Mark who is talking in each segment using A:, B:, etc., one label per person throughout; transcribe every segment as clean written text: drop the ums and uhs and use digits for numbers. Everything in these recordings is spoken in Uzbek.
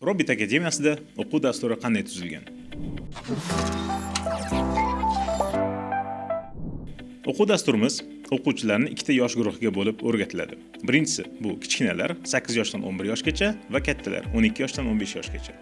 A: Robit akademiyasida o'quv dasturi qanday tuzilgan? O'quv dasturimiz o'quvchilarni ikkita yosh guruhiga bo'lib o'rgatiladi. Birinchisi bu kichkinalar 8 yoshdan 11 yoshgacha va kattalar 12 yoshdan 15 yoshgacha.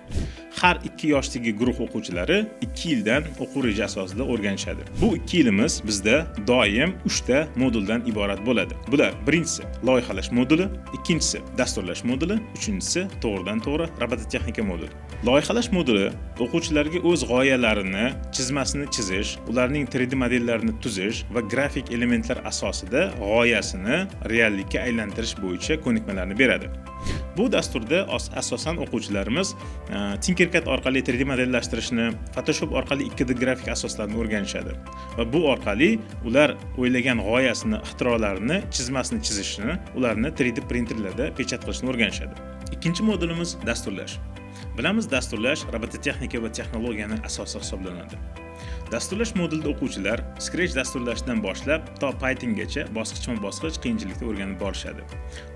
A: Har ikki yoshdagi guruh o'quvchilari 2 yildan o'quv reja asosida o'rganishadi. Bu 2 yilimiz bizda doim 3 ta moduldan iborat bo'ladi. Bular birinchisi loyihalash moduli, ikkinchisi dasturlash moduli, uchinchisi to'g'ridan-to'g'ri robototexnika moduli. Loyihalash moduli o'quvchilarga o'z g'oyalarini, chizmasini chizish, ularning 3D modellarini tuzish va grafik elementlar asosida g'oyasini reallikka aylantirish bo'yicha ko'nikmalarni beradi. Bu dasturda asosan o'quvchilarimiz Tinkercad orqali 3D modellashtirishni, Photoshop orqali 2D grafik asoslarini o'rganishadi va bu orqali ular o'ylagan g'oyasini, ixtirolarini, chizmasini chizishni, ularni 3D printerlarda pechat qilishni o'rganishadi. Ikkinchi modulimiz dasturlash. Bilamiz, dasturlash robototexnika va texnologiyani asosi hisoblanadi. Dasturlash modulida o'quvchilar Scratch dasturlashdan boshlab to Pythongacha bosqichma-bosqich qiyinchilikda o'rganib borishadi.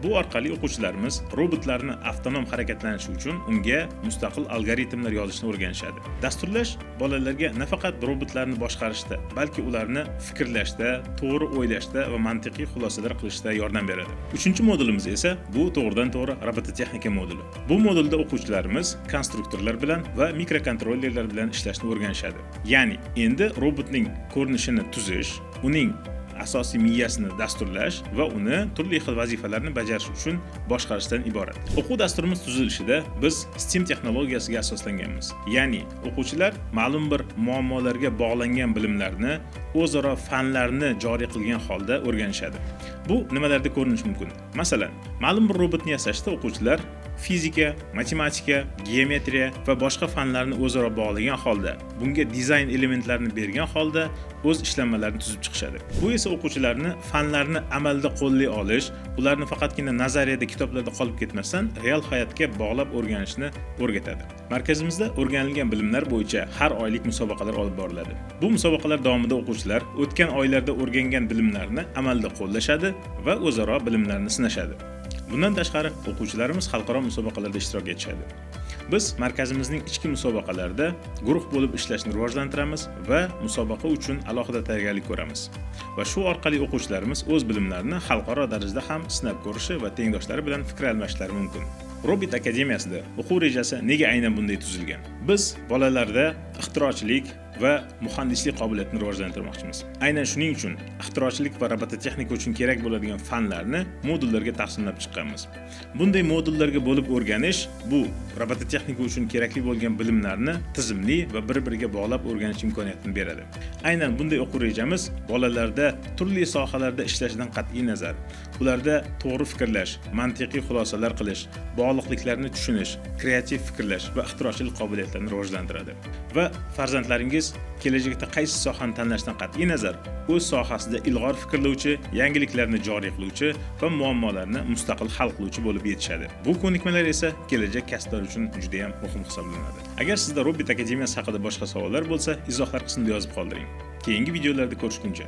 A: Bu orqali o'quvchilarimiz robotlarni avtonom harakatlanishi uchun unga mustaqil algoritmlar yozishni o'rganishadi. Dasturlash bolalarga nafaqat robotlarni boshqarishda, balki ularni fikrlashda, to'g'ri o'ylashda va mantiqiy xulosalar qilishda yordam beradi. Uchinchi modulimiz esa bu to'g'ridan-to'g'ri robototexnika moduli. Bu modulda o'quvchilarimiz konstruktorlar bilan va mikrokontrollerlar bilan ishlashni o'rganishadi. Ya'ni endi robotning ko'rinishini tuzish, uning asosiy miyasini dasturlash va uni turli xil vazifalarni bajarish uchun boshqarishdan iborat. O'quv dasturimiz tuzilishida biz STEM texnologiyasiga asoslanganmiz. Ya'ni o'quvchilar ma'lum bir muammolarga bog'langan bilimlarni, o'zaro fanlarni joriy qilgan holda o'rganishadi. Bu nimalarda ko'rinishi mumkin? Masalan, ma'lum bir robotni yasashda o'quvchilar fizika, matematika, geometriya va boshqa fanlarni o'zaro bog'lagan holda, bunga dizayn elementlarini bergan holda o'z ishlanmalarini tuzib chiqishadi. Bu esa o'quvchilarni fanlarni amalda qo'llay olish, ularni faqatgina nazariyada, kitoblarda qolib ketmasdan real hayotga bog'lab o'rganishni o'rgatadi. Markazimizda o'rganilgan bilimlar bo'yicha har oylik musobaqalar olib boriladi. Bu musobaqalar davomida o'quvchilar o'tgan oylarda o'rgangan bilimlarni amalda qo'llashadi va o'zaro bilimlarni sinashadi. Bundan tashqari, o'quvchilarimiz xalqaro musobaqalarda ishtirok etishadi. Biz markazimizning ichki musobaqalarida guruh bo'lib ishlashni rivojlantiramiz va musobaqa uchun alohida tayyorgarlik ko'ramiz. Va shu orqali o'quvchilarimiz o'z bilimlarini xalqaro darajada ham sinab ko'rishi va tengdoshlari bilan fikr almashishlari mumkin. Robit akademiyasida o'quv rejasi nega aynan bunday tuzilgan? Biz bolalarda ixtirochilik va muhandislik qobiliyatini rivojlantirmoqchimiz. Aynan shuning uchun ixtirochilik va robototexnika uchun kerak bo'ladigan fanlarni modullarga taqsimlab chiqqanmiz. Bunday modullarga bo'lib o'rganish bu robototexnika uchun kerakli bo'lgan bilimlarni tizimli va bir-biriga bog'lab o'rganish imkoniyatini beradi. Aynan bunday o'quv rejamiz bolalarda turli sohalarda ishlashidan qat'iy nazar, ularda to'g'ri fikrlash, mantiqiy xulosalar qilish, bog'liqliklarni tushunish, kreativ fikrlash va ixtirochilik qobiliyatlarini rivojlantiradi. Va farzandlaringiz kelajakda qaysi sohani tanlashdan qat'iy nazar o'z sohasida ilg'or fikrlovchi, yangiliklarni joriy qiluvchi va muammolarni mustaqil hal qiluvchi bo'lib yetishadi. Bu ko'nikmalar esa kelajak kasblar uchun juda ham muhim hisoblanadi. Agar sizda Robit akademiyasi haqida boshqa savollar bo'lsa, izohlar qismida yozib qoldiring. Keyingi videolarda ko'rishguncha